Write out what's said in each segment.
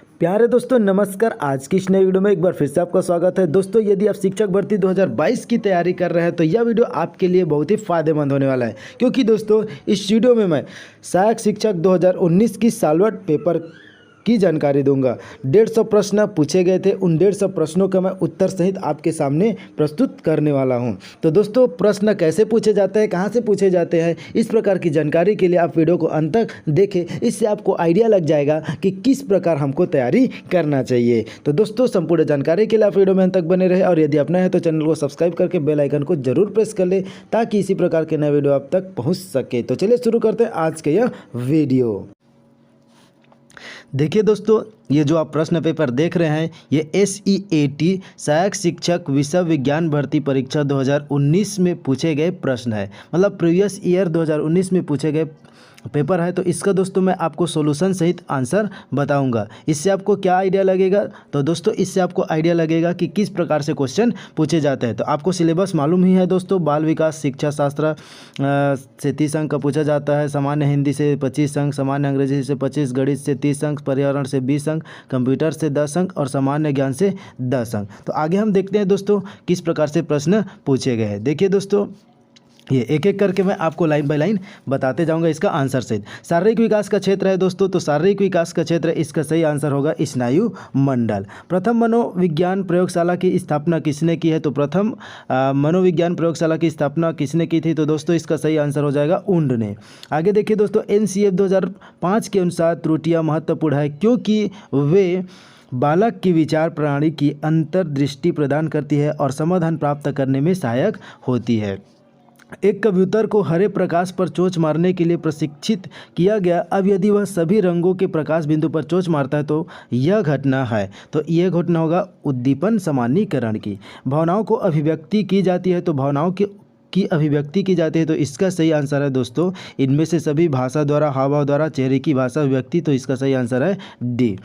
प्यारे दोस्तों नमस्कार। आज की इस नई वीडियो में एक बार फिर से आपका स्वागत है। दोस्तों यदि आप शिक्षक भर्ती 2022 की तैयारी कर रहे हैं तो यह वीडियो आपके लिए बहुत ही फायदेमंद होने वाला है, क्योंकि दोस्तों इस वीडियो में मैं सहायक शिक्षक 2019 की सालवट पेपर की जानकारी दूंगा। 150 प्रश्न पूछे गए थे, उन 150 प्रश्नों का मैं उत्तर सहित आपके सामने प्रस्तुत करने वाला हूं। तो दोस्तों प्रश्न कैसे पूछे जाते हैं, कहां से पूछे जाते हैं, इस प्रकार की जानकारी के लिए आप वीडियो को अंत तक देखें। इससे आपको आइडिया लग जाएगा कि किस प्रकार हमको तैयारी करना चाहिए। तो दोस्तों संपूर्ण जानकारी के लिए आप वीडियो में अंत तक बने रहे, और यदि आप नए हैं तो चैनल को सब्सक्राइब करके बेल आइकन को जरूर प्रेस कर ले, ताकि इसी प्रकार के नए वीडियो आप तक पहुँच सके। तो चलिए शुरू करते हैं आज के यह वीडियो। देखिए दोस्तों, ये जो आप प्रश्न पेपर देख रहे हैं ये SEAT सहायक शिक्षक विषय विज्ञान भर्ती परीक्षा 2019 में पूछे गए प्रश्न है, मतलब प्रीवियस ईयर 2019 में पूछे गए पेपर है। तो इसका दोस्तों मैं आपको सॉल्यूशन सहित आंसर बताऊंगा। इससे आपको क्या आइडिया लगेगा, तो दोस्तों इससे आपको आइडिया लगेगा कि किस प्रकार से क्वेश्चन पूछे जाते हैं। तो आपको सिलेबस मालूम ही है दोस्तों, बाल विकास शिक्षा शास्त्र से 30 अंक का पूछा जाता है, सामान्य हिंदी से 25 अंक, सामान्य अंग्रेजी से 25, गणित से 30 अंक, पर्यावरण से 20 अंक, कंप्यूटर से 10 अंक और सामान्य ज्ञान से 10 अंक। तो आगे हम देखते हैं दोस्तों किस प्रकार से प्रश्न पूछे गए हैं। देखिए दोस्तों, ये एक एक करके मैं आपको लाइन बाय लाइन बताते जाऊंगा इसका आंसर सहित। शारीरिक विकास का क्षेत्र है दोस्तों, तो शारीरिक विकास का क्षेत्र, इसका सही आंसर होगा स्नायु मंडल। प्रथम मनोविज्ञान प्रयोगशाला की स्थापना किसने की है, तो प्रथम मनोविज्ञान प्रयोगशाला की स्थापना किसने की थी, तो दोस्तों इसका सही आंसर हो जाएगा उंड ने। आगे देखिए दोस्तों, NCF 2005 के अनुसार त्रुटियाँ महत्वपूर्ण है क्योंकि वे बालक की विचार प्रणाली की अंतर्दृष्टि प्रदान करती है और समाधान प्राप्त करने में सहायक होती है। एक कबूतर को हरे प्रकाश पर चोंच मारने के लिए प्रशिक्षित किया गया। अब यदि वह सभी रंगों के प्रकाश बिंदु पर चोंच मारता है तो यह घटना है, तो यह घटना होगा उद्दीपन सामान्यीकरण की। भावनाओं को अभिव्यक्ति की जाती है, तो भावनाओं की अभिव्यक्ति की जाती है, तो इसका सही आंसर है दोस्तों इनमें से सभी भाषा द्वारा, हाव भाव द्वारा, चेहरे की भाषा अभिव्यक्ति, तो इसका सही आंसर है डी।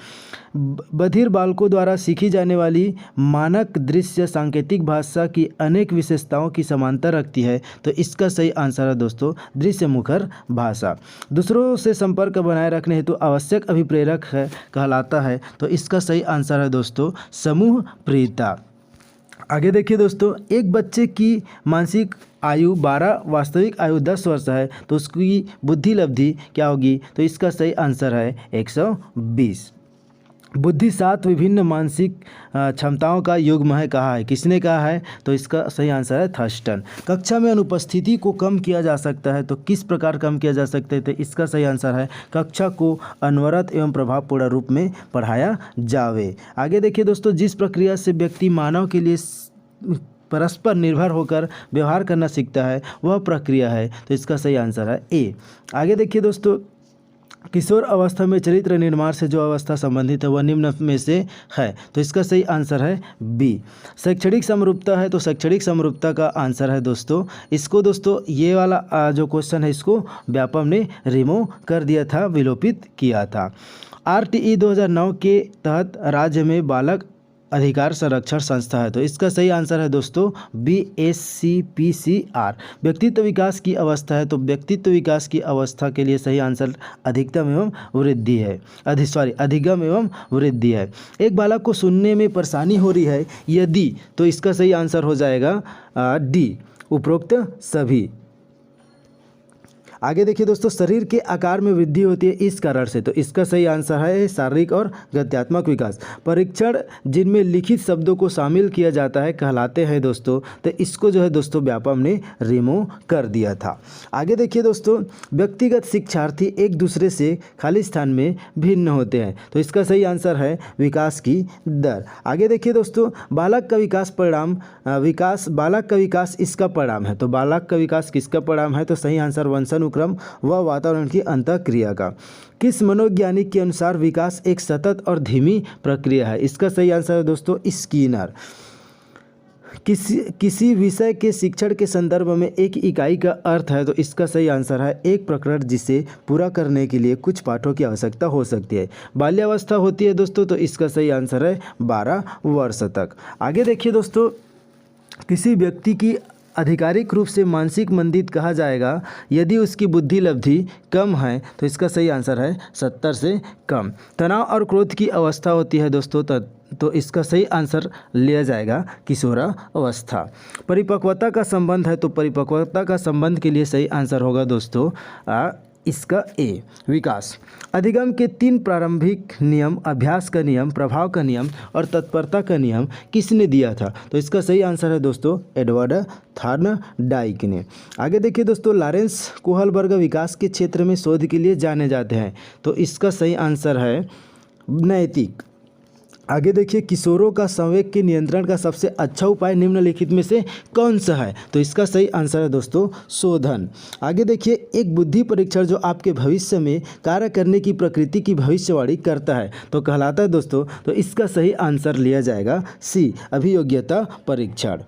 बधिर बालकों द्वारा सीखी जाने वाली मानक दृश्य सांकेतिक भाषा की अनेक विशेषताओं की समानता रखती है, तो इसका सही आंसर है दोस्तों दृश्य मुखर भाषा। दूसरों से संपर्क बनाए रखने हेतु आवश्यक अभिप्रेरक है कहलाता है, तो इसका सही आंसर है दोस्तों समूह प्रियता। आगे देखिए दोस्तों, एक बच्चे की मानसिक आयु 12, वास्तविक आयु 10 वर्ष है, तो उसकी बुद्धि लब्धि क्या होगी, तो इसका सही आंसर है 120। बुद्धि 7 विभिन्न मानसिक क्षमताओं का युग्म है कहा है, किसने कहा है, तो इसका सही आंसर है थर्स्टन। कक्षा में अनुपस्थिति को कम किया जा सकता है, तो किस प्रकार कम किया जा सकता है, तो इसका सही आंसर है कक्षा को अनवरत एवं प्रभावपूर्ण रूप में पढ़ाया जावे। आगे देखिए दोस्तों, जिस प्रक्रिया से व्यक्ति मानव के लिए परस्पर निर्भर होकर व्यवहार करना सीखता है वह प्रक्रिया है, तो इसका सही आंसर है ए। आगे देखिए दोस्तों, किशोर अवस्था में चरित्र निर्माण से जो अवस्था संबंधित है वह निम्न में से है, तो इसका सही आंसर है बी। शैक्षणिक समरूपता है, तो शैक्षणिक समरूपता का आंसर है दोस्तों, इसको दोस्तों ये वाला जो क्वेश्चन है इसको व्यापम ने रिमूव कर दिया था, विलोपित किया था। RTE 2009 के तहत राज्य में बालक अधिकार संरक्षण संस्था है, तो इसका सही आंसर है दोस्तों BSCPCR। व्यक्तित्व विकास की अवस्था है, तो व्यक्तित्व विकास की अवस्था के लिए सही आंसर अधिकतम एवं वृद्धि है, अधिगम एवं वृद्धि है। एक बालक को सुनने में परेशानी हो रही है यदि, तो इसका सही आंसर हो जाएगा डी, उपरोक्त सभी। आगे देखिए दोस्तों, शरीर के आकार में वृद्धि होती है इस कारण से, तो इसका सही आंसर है शारीरिक और गत्यात्मक विकास। परीक्षण जिनमें लिखित शब्दों को शामिल किया जाता है कहलाते हैं दोस्तों, तो इसको जो है दोस्तों व्यापम ने रिमूव कर दिया था। आगे देखिए दोस्तों, व्यक्तिगत शिक्षार्थी एक दूसरे से खाली स्थान में भिन्न होते हैं, तो इसका सही आंसर है विकास की दर। आगे देखिए दोस्तों, बालक का विकास बालक का विकास इसका परिणाम है, तो बालक का विकास किसका परिणाम है, तो सही आंसर वंशानुक्रम व वातावरण की अंतःक्रिया का। किस मनोवैज्ञानिक के अनुसार विकास एक सतत और धीमी प्रक्रिया है, इसका सही आंसर है दोस्तों स्किनर। किसी विषय के शिक्षण के संदर्भ में एक इकाई का अर्थ है, तो इसका सही आंसर है एक प्रकरण जिसे पूरा करने के लिए कुछ पाठों की आवश्यकता हो सकती है। बाल्यावस्था होती है दोस्तों, तो इसका सही आंसर है 12 वर्ष तक। आगे देखिए दोस्तों, किसी व्यक्ति की आधिकारिक रूप से मानसिक मंदित कहा जाएगा यदि उसकी बुद्धि लब्धि कम है, तो इसका सही आंसर है 70 से कम। तनाव और क्रोध की अवस्था होती है दोस्तों, तो इसका सही आंसर लिया जाएगा किशोरावस्था। परिपक्वता का संबंध है, तो परिपक्वता का संबंध के लिए सही आंसर होगा दोस्तों इसका ए, विकास। अधिगम के 3 प्रारंभिक नियम, अभ्यास का नियम, प्रभाव का नियम और तत्परता का नियम किसने दिया था? तो इसका सही आंसर है दोस्तों एडवर्ड थॉर्नडाइक ने। आगे देखिए दोस्तों, लॉरेंस कोहलबर्ग विकास के क्षेत्र में शोध के लिए जाने जाते हैं, तो इसका सही आंसर है नैतिक। आगे देखिए, किशोरों का संवेग के नियंत्रण का सबसे अच्छा उपाय निम्नलिखित में से कौन सा है? तो इसका सही आंसर है दोस्तों शोधन। आगे देखिए, एक बुद्धि परीक्षण जो आपके भविष्य में कार्य करने की प्रकृति की भविष्यवाणी करता है तो कहलाता है दोस्तों, तो इसका सही आंसर लिया जाएगा सी, अभियोग्यता परीक्षण।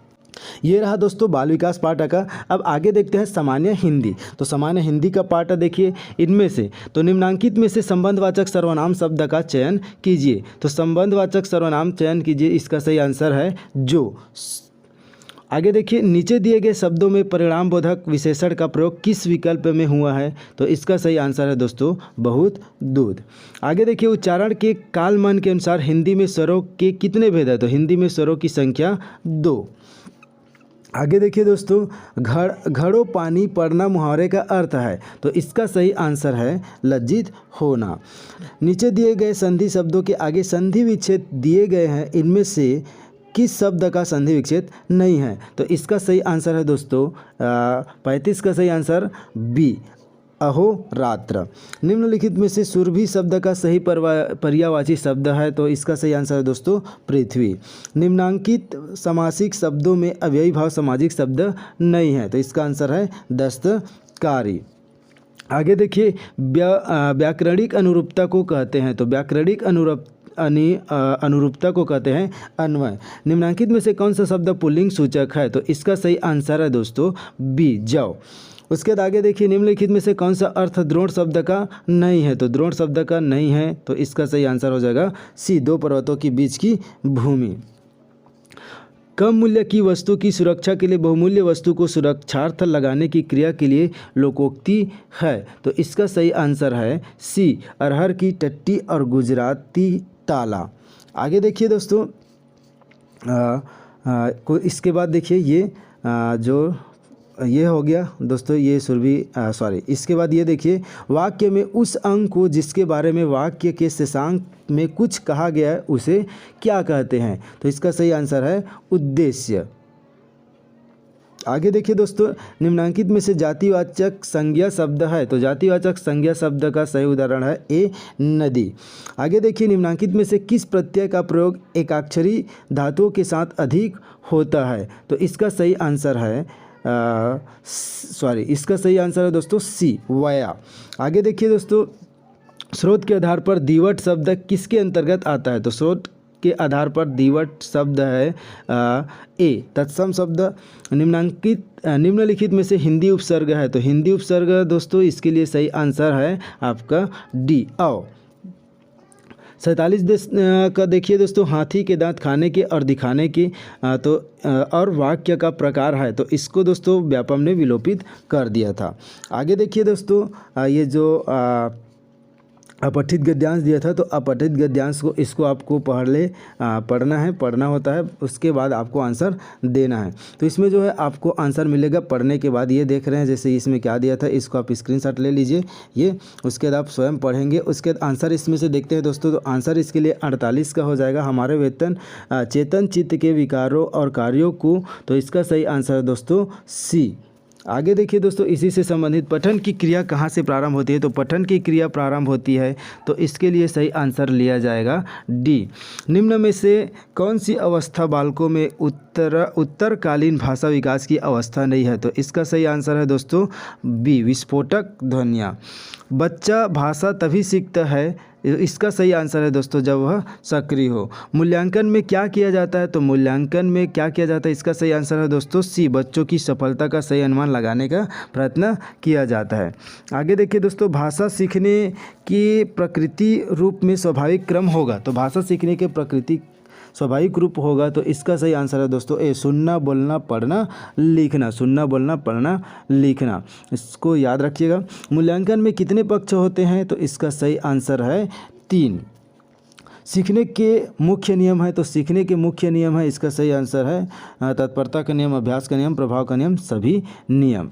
ये रहा दोस्तों बाल विकास पाठ का। अब आगे देखते हैं सामान्य हिंदी। तो सामान्य हिंदी का पाठ देखिए, इनमें से तो निम्नांकित में से संबंधवाचक सर्वनाम शब्द का चयन कीजिए। तो संबंधवाचक सर्वनाम चयन कीजिए, इसका सही आंसर है जो। आगे देखिए, नीचे दिए गए शब्दों में परिणाम बोधक विशेषण का प्रयोग किस विकल्प में हुआ है? तो इसका सही आंसर है दोस्तों बहुत दूध। आगे देखिए, उच्चारण के कालमान के अनुसार हिंदी में स्वरों के कितने भेद है? तो हिंदी में स्वरों की संख्या 2। आगे देखिए दोस्तों, घड़ों पानी पड़ना मुहावरे का अर्थ है, तो इसका सही आंसर है लज्जित होना। नीचे दिए गए संधि शब्दों के आगे संधि विच्छेद दिए गए हैं, इनमें से किस शब्द का संधि विच्छेद नहीं है? तो इसका सही आंसर है दोस्तों 35 का सही आंसर बी, अहोरात्र। निम्नलिखित में से सुरभि शब्द का सही पर्यायवाची शब्द है, तो इसका सही आंसर है दोस्तों पृथ्वी। निम्नांकित समासिक शब्दों में अव्ययी भाव सामाजिक शब्द नहीं है, तो इसका आंसर है दस्तकारी। आगे देखिए, व्याकरणिक अनुरूपता को कहते हैं, तो व्याकरणिक अनुरूपता को कहते हैं अन्वय। निम्नांकित में से कौन सा शब्द पुल्लिंग सूचक है? तो इसका सही आंसर है दोस्तों बी, जौ। उसके बाद आगे देखिए, निम्नलिखित में से कौन सा अर्थ द्रोण शब्द का नहीं है? तो द्रोण शब्द का नहीं है, तो इसका सही आंसर हो जाएगा सी, 2 पर्वतों के बीच की भूमि। कम मूल्य की वस्तु की सुरक्षा के लिए बहुमूल्य वस्तु को सुरक्षार्थ लगाने की क्रिया के लिए लोकोक्ति है, तो इसका सही आंसर है सी, अरहर की टट्टी और गुजराती ताला। आगे देखिए दोस्तों, इसके बाद देखिए ये हो गया दोस्तों, ये सुरभि इसके बाद ये देखिए, वाक्य में उस अंग को जिसके बारे में वाक्य के शेषांक में कुछ कहा गया है उसे क्या कहते हैं? तो इसका सही आंसर है उद्देश्य। आगे देखिए दोस्तों, निम्नांकित में से जातिवाचक संज्ञा शब्द है, तो जातिवाचक संज्ञा शब्द का सही उदाहरण है ए, नदी। आगे देखिए, निम्नांकित में से किस प्रत्यय का प्रयोग एकाक्षरी धातुओं के साथ अधिक होता है? तो इसका सही आंसर है इसका सही आंसर है दोस्तों सी, वया। आगे देखिए दोस्तों, स्रोत के आधार पर दीवट शब्द किसके अंतर्गत आता है? तो स्रोत के आधार पर दीवट शब्द है ए, तत्सम शब्द। निम्नलिखित में से हिंदी उपसर्ग है, तो हिंदी उपसर्ग दोस्तों इसके लिए सही आंसर है आपका डी, औ। 47 का देखिए दोस्तों, हाथी के दांत खाने के और दिखाने के और वाक्य का प्रकार है, तो इसको दोस्तों व्यापम ने विलोपित कर दिया था। आगे देखिए दोस्तों, ये जो अपठित गद्यांश दिया था, तो अपठित गद्यांश को इसको आपको पढ़ना होता है, उसके बाद आपको आंसर देना है। तो इसमें जो है आपको आंसर मिलेगा पढ़ने के बाद। ये देख रहे हैं जैसे इसमें क्या दिया था, इसको आप स्क्रीनशॉट ले लीजिए, ये उसके बाद आप स्वयं पढ़ेंगे। उसके बाद आंसर इसमें से देखते हैं दोस्तों, तो आंसर इसके लिए 48 का हो जाएगा, हमारे वेतन चेतन चित्त के विकारों और कार्यों को, तो इसका सही आंसर है दोस्तों सी। आगे देखिए दोस्तों, इसी से संबंधित पठन की क्रिया कहाँ से प्रारंभ होती है? तो पठन की क्रिया प्रारंभ होती है, तो इसके लिए सही आंसर लिया जाएगा डी। निम्न में से कौन सी अवस्था बालकों में उत्तरकालीन भाषा विकास की अवस्था नहीं है? तो इसका सही आंसर है दोस्तों बी, विस्फोटक ध्वनियाँ। बच्चा भाषा तभी सीखता है, इसका सही आंसर है दोस्तों जब वह सक्रिय हो। मूल्यांकन में क्या किया जाता है? तो मूल्यांकन में क्या किया जाता है, इसका सही आंसर है दोस्तों सी, बच्चों की सफलता का सही अनुमान लगाने का प्रयत्न किया जाता है। आगे देखिए दोस्तों, भाषा सीखने की प्रकृति रूप में स्वाभाविक क्रम होगा, तो भाषा सीखने के प्रकृति स्वाभाविक रूप होगा तो इसका सही आंसर है दोस्तों ए, सुनना बोलना पढ़ना लिखना, सुनना बोलना पढ़ना लिखना, इसको याद रखिएगा। मूल्यांकन में कितने पक्ष होते हैं, तो इसका सही आंसर है 3। सीखने के मुख्य नियम है, तो सीखने के मुख्य नियम है, इसका सही आंसर है तत्परता का नियम, अभ्यास का नियम, प्रभाव का नियम, सभी नियम।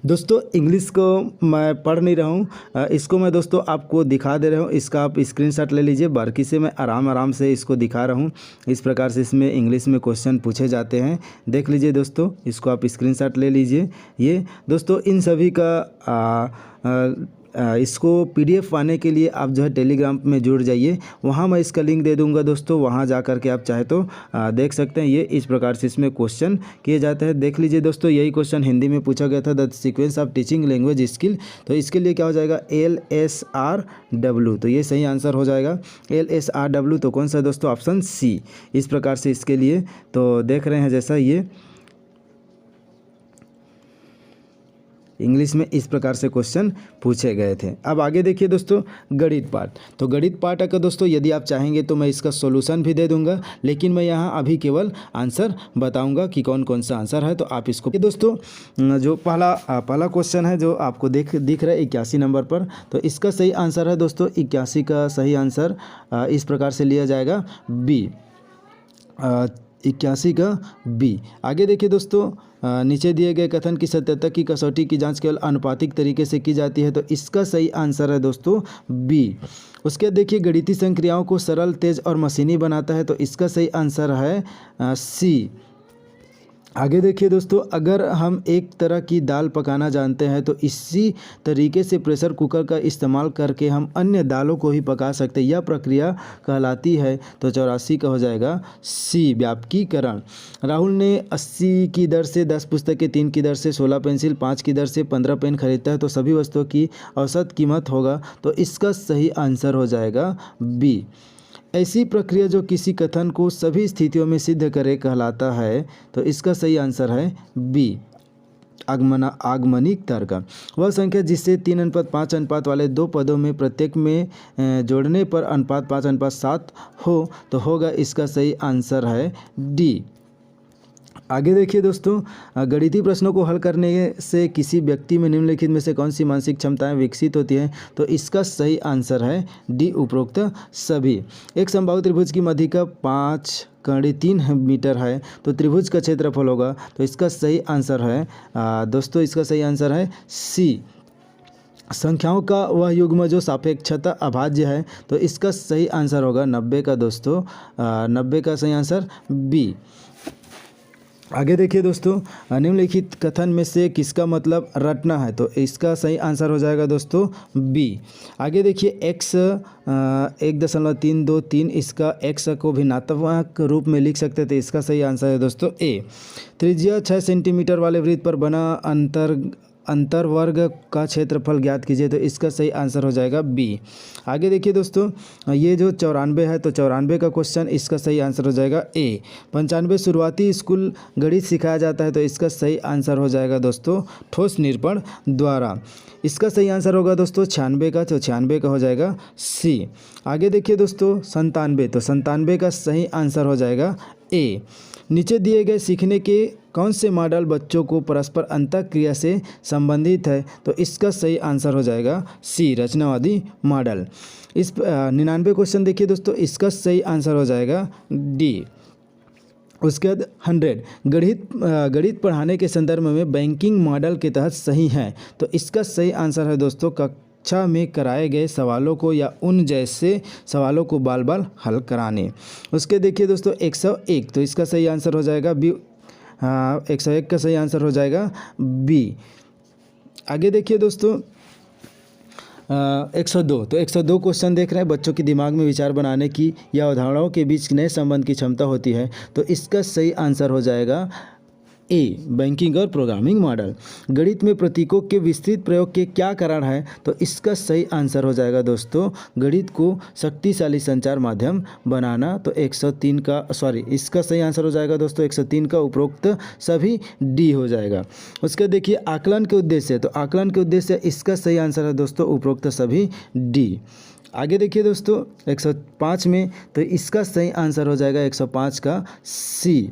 दोस्तों इंग्लिश को मैं पढ़ नहीं रहा हूँ, इसको मैं दोस्तों आपको दिखा दे रहा हूँ, इसका आप स्क्रीनशॉट ले लीजिए। बारीकी से मैं आराम से इसको दिखा रहा हूँ। इस प्रकार से इसमें इंग्लिश में क्वेश्चन पूछे जाते हैं, देख लीजिए दोस्तों, इसको आप स्क्रीनशॉट ले लीजिए। ये दोस्तों इन सभी का इसको PDF पाने के लिए आप जो है टेलीग्राम में जुड़ जाइए, वहाँ मैं इसका लिंक दे दूंगा दोस्तों, वहाँ जा कर के आप चाहे तो देख सकते हैं। ये इस प्रकार से इसमें क्वेश्चन किए जाते हैं, देख लीजिए दोस्तों। यही क्वेश्चन हिंदी में पूछा गया था, the sequence of teaching language skill, तो इसके लिए क्या हो जाएगा LSRW, तो ये सही आंसर हो जाएगा LSRW। तो कौन सा है दोस्तों, ऑप्शन C। इस प्रकार से इसके लिए तो देख रहे हैं जैसा ये इंग्लिश में इस प्रकार से क्वेश्चन पूछे गए थे। अब आगे देखिए दोस्तों गणित पाठ, तो गणित पाठ का दोस्तों यदि आप चाहेंगे तो मैं इसका सॉल्यूशन भी दे दूंगा, लेकिन मैं यहाँ अभी केवल आंसर बताऊंगा कि कौन कौन सा आंसर है। तो आप इसको दोस्तों जो पहला क्वेश्चन है जो आपको दिख रहा है 81 नंबर पर, तो इसका सही आंसर है दोस्तों 81 का सही आंसर इस प्रकार से लिया जाएगा B, 81 का B। आगे देखिए दोस्तों नीचे दिए गए कथन की सत्यता की कसौटी की जांच केवल आनुपातिक तरीके से की जाती है, तो इसका सही आंसर है दोस्तों B। उसके बाद देखिए गणितीय संक्रियाओं को सरल, तेज और मशीनी बनाता है, तो इसका सही आंसर है C। आगे देखिए दोस्तों, अगर हम एक तरह की दाल पकाना जानते हैं तो इसी तरीके से प्रेशर कुकर का इस्तेमाल करके हम अन्य दालों को ही पका सकते हैं, यह प्रक्रिया कहलाती है। तो 84 का हो जाएगा C, व्यापकीकरण। राहुल ने 80 की दर से 10 पुस्तकें, 3 की दर से 16 पेंसिल, 5 की दर से 15 पेन खरीदता है, तो सभी वस्तुओं की औसत कीमत होगा, तो इसका सही आंसर हो जाएगा B। ऐसी प्रक्रिया जो किसी कथन को सभी स्थितियों में सिद्ध करे कहलाता है, तो इसका सही आंसर है B, आगमनिक तर्क। वह संख्या जिससे 3:5 अनुपात वाले दो पदों में प्रत्येक में जोड़ने पर अनुपात 5:7 हो, तो होगा इसका सही आंसर है D। आगे देखिए दोस्तों गणितीय प्रश्नों को हल करने से किसी व्यक्ति में निम्नलिखित में से कौन सी मानसिक क्षमताएं विकसित होती हैं, तो इसका सही आंसर है D, उपरोक्त सभी। एक समबाहु त्रिभुज की मध्यिका 5.3 मीटर है, तो त्रिभुज का क्षेत्रफल होगा, तो इसका सही आंसर है दोस्तों, इसका सही आंसर है C। संख्याओं का वह युग्म जो सापेक्षता अभाज्य है, तो इसका सही आंसर होगा 90 का दोस्तों, 90 का सही आंसर B। आगे देखिए दोस्तों निम्नलिखित कथन में से किसका मतलब रटना है, तो इसका सही आंसर हो जाएगा दोस्तों B। आगे देखिए x 1.323, इसका x को भिन्नात्मक रूप में लिख सकते थे, इसका सही आंसर है दोस्तों A। त्रिज्या 6 सेंटीमीटर वाले वृत्त पर बना अंतर्वर्ग का क्षेत्रफल ज्ञात कीजिए, तो इसका सही आंसर हो जाएगा B। आगे देखिए दोस्तों ये जो 94 है, तो 94 का क्वेश्चन, इसका सही आंसर हो जाएगा A। 95 शुरुआती स्कूल गणित सिखाया जाता है, तो इसका सही आंसर हो जाएगा दोस्तों ठोस निरूपण द्वारा। इसका सही आंसर होगा दोस्तों 96 का, तो 96 का हो जाएगा C। आगे देखिए दोस्तों 97, तो 97 का सही आंसर हो जाएगा A। नीचे दिए गए सीखने के कौन से मॉडल बच्चों को परस्पर अंतःक्रिया से संबंधित है, तो इसका सही आंसर हो जाएगा C, रचनावादी मॉडल। इस 99 क्वेश्चन देखिए दोस्तों, इसका सही आंसर हो जाएगा D। उसके बाद 100 गणित पढ़ाने के संदर्भ में बैंकिंग मॉडल के तहत सही है, तो इसका सही आंसर है दोस्तों कक्षा में कराए गए सवालों को या उन जैसे सवालों को बाल बाल हल कराने। उसके देखिए दोस्तों 101, तो इसका सही आंसर हो जाएगा B। 101 का सही आंसर हो जाएगा B। आगे देखिए दोस्तों 102, तो 102 क्वेश्चन देख रहे हैं, बच्चों के दिमाग में विचार बनाने की या उदाहरणों के बीच नए संबंध की क्षमता होती है, तो इसका सही आंसर हो जाएगा A, बैंकिंग और प्रोग्रामिंग मॉडल। गणित में प्रतीकों के विस्तृत प्रयोग के क्या कारण है, तो इसका सही आंसर हो जाएगा दोस्तों गणित को शक्तिशाली संचार माध्यम बनाना, तो 103 का इसका सही आंसर हो जाएगा दोस्तों 103 का उपरोक्त सभी D हो जाएगा। उसके देखिए आकलन के उद्देश्य, तो आकलन के उद्देश्य इसका सही आंसर है दोस्तों उपरोक्त सभी D। आगे देखिए दोस्तों 105 में, तो इसका सही आंसर हो जाएगा 105 का सी।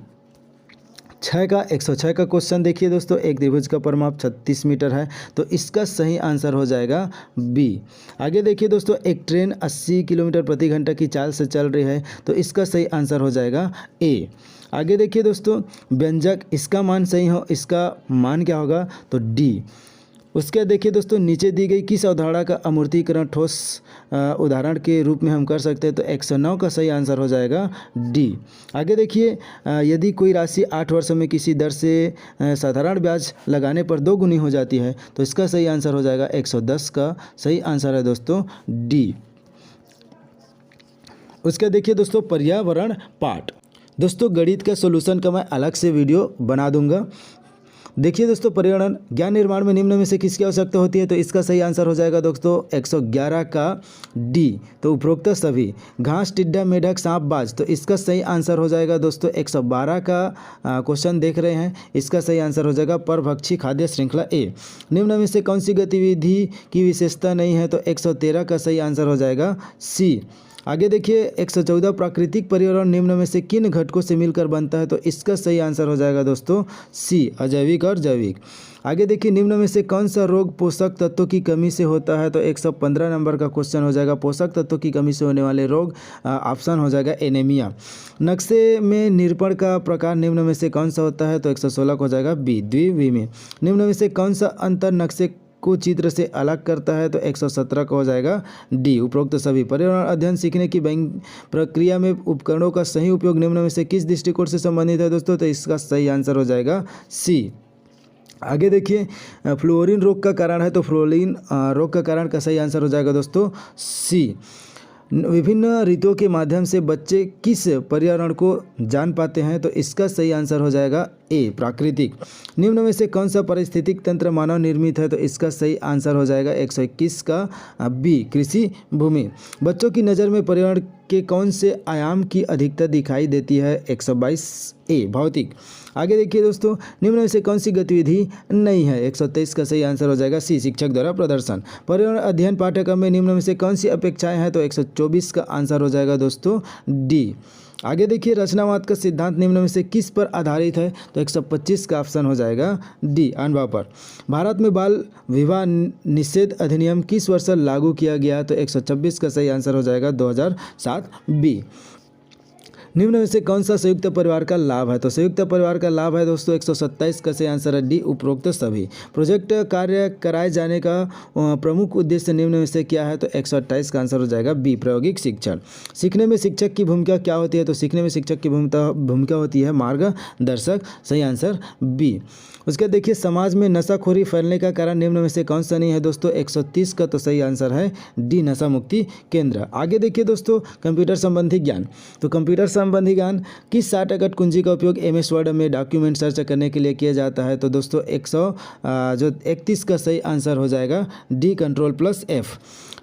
106 का क्वेश्चन देखिए दोस्तों, एक त्रिभुज का परिमाप 36 मीटर है, तो इसका सही आंसर हो जाएगा बी। आगे देखिए दोस्तों, एक ट्रेन 80 किलोमीटर प्रति घंटा की चाल से चल रही है, तो इसका सही आंसर हो जाएगा ए। आगे देखिए दोस्तों, व्यंजक इसका मान सही हो, इसका मान क्या होगा, तो डी। उसके बाद देखिए दोस्तों, नीचे दी गई किस अवधारणा का अमूर्तीकरण ठोस उदाहरण के रूप में हम कर सकते हैं, तो 109 का सही आंसर हो जाएगा डी। आगे देखिए, यदि कोई राशि 8 वर्षों में किसी दर से साधारण ब्याज लगाने पर 2 गुनी हो जाती है, तो इसका सही आंसर हो जाएगा 110 का सही आंसर है दोस्तों डी। उसके देखिए दोस्तों, पर्यावरण पाठ। दोस्तों गणित का सॉल्यूशन का मैं अलग से वीडियो बना दूंगा। देखिए दोस्तों, पर्यावरण ज्ञान निर्माण में निम्न में से किसकी आवश्यकता होती है, तो इसका सही आंसर हो जाएगा दोस्तों 111 का डी। तो उपरोक्त सभी घास, टिड्डा, मेढक, सांप, बाज, तो इसका सही आंसर हो जाएगा दोस्तों 112 का क्वेश्चन देख रहे हैं, इसका सही आंसर हो जाएगा परभक्षी खाद्य श्रृंखला ए। निम्न में से कौन सी गतिविधि की विशेषता नहीं है, तो 113 का सही आंसर हो जाएगा सी। आगे देखिए 114, प्राकृतिक पर्यावरण निम्न में से किन घटकों से मिलकर बनता है, तो इसका सही आंसर हो जाएगा दोस्तों सी, अजैविक और जैविक। आगे देखिए, निम्न में से कौन सा रोग पोषक तत्वों की कमी से होता है, तो 115 नंबर का क्वेश्चन हो जाएगा पोषक तत्वों की कमी से होने वाले रोग, ऑप्शन हो जाएगा एनीमिया। नक्शे में निरूपण का प्रकार निम्न में से कौन सा होता है, तो 116 का हो जाएगा बी, द्विविमीय। निम्न में से कौन सा अंतर नक्शे को चित्र से अलग करता है, तो 117 का हो जाएगा डी। उपरोक्त सभी पर्यावरण अध्ययन सीखने की प्रक्रिया में उपकरणों का सही उपयोग निम्न में से किस दृष्टिकोण से संबंधित है दोस्तों, तो इसका सही आंसर हो जाएगा सी। आगे देखिए, फ्लोरीन रोग का कारण है, तो फ्लोरीन रोग का कारण का सही आंसर हो जाएगा दोस्तों सी। विभिन्न रीतुओं के माध्यम से बच्चे किस पर्यावरण को जान पाते हैं, तो इसका सही आंसर हो जाएगा ए, प्राकृतिक। निम्न में से कौन सा पारिस्थितिक तंत्र मानव निर्मित है, तो इसका सही आंसर हो जाएगा 121 का बी, कृषि भूमि। बच्चों की नज़र में पर्यावरण के कौन से आयाम की अधिकता दिखाई देती है, 122 ए, भौतिक। आगे देखिए दोस्तों, निम्न में से कौन सी गतिविधि नहीं है, 123 का सही आंसर हो जाएगा सी, शिक्षक द्वारा प्रदर्शन। पर्यावरण अध्ययन पाठ्यक्रम में निम्न में से कौन सी अपेक्षाएं हैं, तो 124 का आंसर हो जाएगा दोस्तों डी। आगे देखिए, रचनावाद का सिद्धांत निम्न में से किस पर आधारित है, तो 125 का ऑप्शन हो जाएगा डी, अनुभव पर। भारत में बाल विवाह निषेध अधिनियम किस वर्ष लागू किया गया, तो 126 का सही आंसर हो जाएगा 2007 बी। निम्न में से कौन सा संयुक्त परिवार का लाभ है, तो संयुक्त परिवार का लाभ है दोस्तों 127 का सही आंसर है डी, उपरोक्त सभी। प्रोजेक्ट कार्य कराए जाने का प्रमुख उद्देश्य निम्न में से क्या है, तो 128 का आंसर हो जाएगा बी, प्रायोगिक शिक्षण। सीखने में शिक्षक की भूमिका क्या होती है, तो सीखने में शिक्षक की भूमिका होती है मार्गदर्शक, सही आंसर बी। उसके देखिए, समाज में नशाखोरी फैलने का कारण निम्न में से कौन सा नहीं है दोस्तों, 130 का तो सही आंसर है डी, नशा मुक्ति केंद्र। आगे देखिए दोस्तों, कंप्यूटर संबंधी ज्ञान। तो कंप्यूटर संबंधी ज्ञान किस 60 अक्षर कुंजी का उपयोग MS वर्ड में डॉक्यूमेंट सर्च करने के लिए किया जाता है, तो दोस्तों 131 का सही आंसर हो जाएगा डी, Ctrl+F।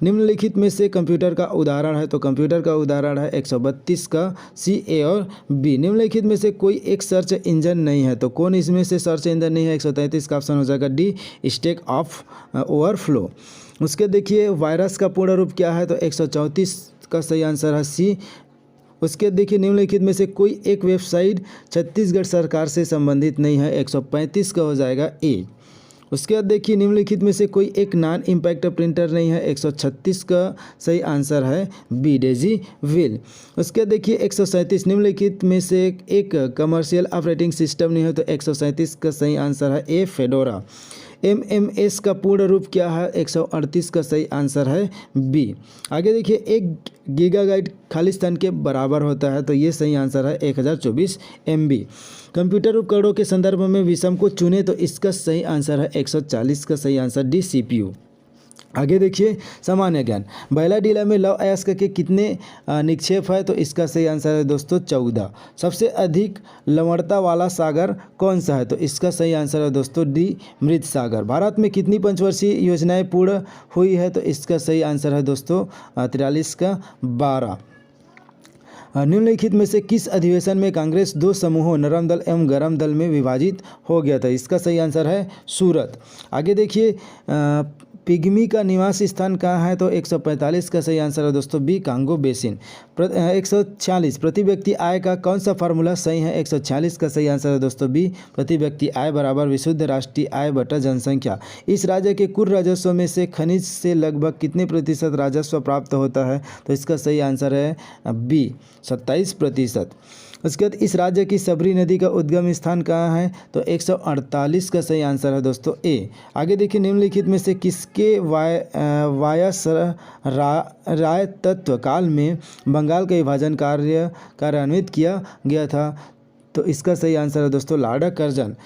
निम्नलिखित में से कंप्यूटर का उदाहरण है, तो कंप्यूटर का उदाहरण है 132 का सी, ए और बी। निम्नलिखित में से कोई एक सर्च इंजन नहीं है, तो कौन इसमें से सर्च इंजन नहीं है, 133 का ऑप्शन हो जाएगा डी, स्टैक ऑफ ओवरफ्लो। उसके देखिए, वायरस का पूर्ण रूप क्या है, तो 134 का सही आंसर है सी। उसके देखिए, निम्नलिखित में से कोई एक वेबसाइट छत्तीसगढ़ सरकार से संबंधित नहीं है, 135 का हो जाएगा ए। उसके बाद देखिए, निम्नलिखित में से कोई एक नॉन इम्पैक्ट प्रिंटर नहीं है, 136 का सही आंसर है बी, डेजी व्हील। उसके बाद देखिए 137, निम्नलिखित में से एक कमर्शियल ऑपरेटिंग सिस्टम नहीं है, तो 137 का सही आंसर है ए, फेडोरा। MMS का पूर्ण रूप क्या है, 138 का सही आंसर है बी। आगे देखिए, 1 गीगाबाइट खालिस्तान के बराबर होता है, तो ये सही आंसर है 1024 MB। कंप्यूटर उपकरणों के संदर्भ में विषम को चुने, तो इसका सही आंसर है 140 का सही आंसर डी, CPU। आगे देखिए, सामान्य ज्ञान। बैलाडीला में लौह अयस्क के कितने निक्षेप है, तो इसका सही आंसर है दोस्तों 14। सबसे अधिक लवणता वाला सागर कौन सा है, तो इसका सही आंसर है दोस्तों डी, मृत सागर। भारत में कितनी पंचवर्षीय योजनाएं पूर्ण हुई है, तो इसका सही आंसर है दोस्तों 43 का 12। निम्नलिखित में से किस अधिवेशन में कांग्रेस 2 समूहों नरम दल एवं गरम दल में विभाजित हो गया था, इसका सही आंसर है सूरत। आगे देखिए, पिग्मी का निवास स्थान कहाँ है? तो 145 का सही आंसर है दोस्तों बी, कांगो बेसिन। 146 प्रति व्यक्ति आय का कौन सा फार्मूला सही है? 146 का सही आंसर है दोस्तों बी, प्रति व्यक्ति आय बराबर विशुद्ध राष्ट्रीय आय बटा जनसंख्या। इस राज्य के कुल राजस्व में से खनिज से लगभग कितने प्रतिशत राजस्व प्राप्त होता है? तो इसका सही आंसर है बी, 27%। उसके बाद इस राज्य की सबरी नदी का उद्गम स्थान कहाँ है? तो 148 का सही आंसर है दोस्तों ए। आगे देखिए, निम्नलिखित में से किसके वायसरायतत्व काल में बंगाल का विभाजन कार्यान्वित किया गया था? तो इसका सही आंसर है दोस्तों लॉर्ड कर्जन।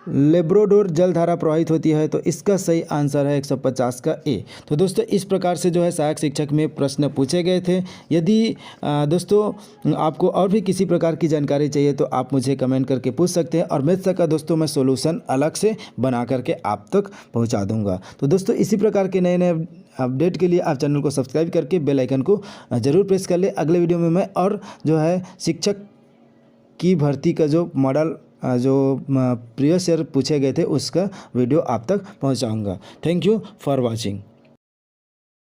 लेब्राडोर जलधारा प्रवाहित होती है? तो इसका सही आंसर है 150 का ए। तो दोस्तों इस प्रकार से जो है सहायक शिक्षक में प्रश्न पूछे गए थे। यदि दोस्तों आपको और भी किसी प्रकार की जानकारी चाहिए तो आप मुझे कमेंट करके पूछ सकते हैं, और मैथ्स का दोस्तों मैं सॉल्यूशन अलग से बना करके आप तक पहुंचा दूंगा। तो दोस्तों इसी प्रकार के नए नए अपडेट के लिए आप चैनल को सब्सक्राइब करके बेल आइकन को ज़रूर प्रेस कर ले। अगले वीडियो में मैं और जो है शिक्षक की भर्ती का जो मॉडल जो प्रीवियस ईयर पूछे गए थे उसका वीडियो आप तक पहुंचाऊंगा। Thank you for watching.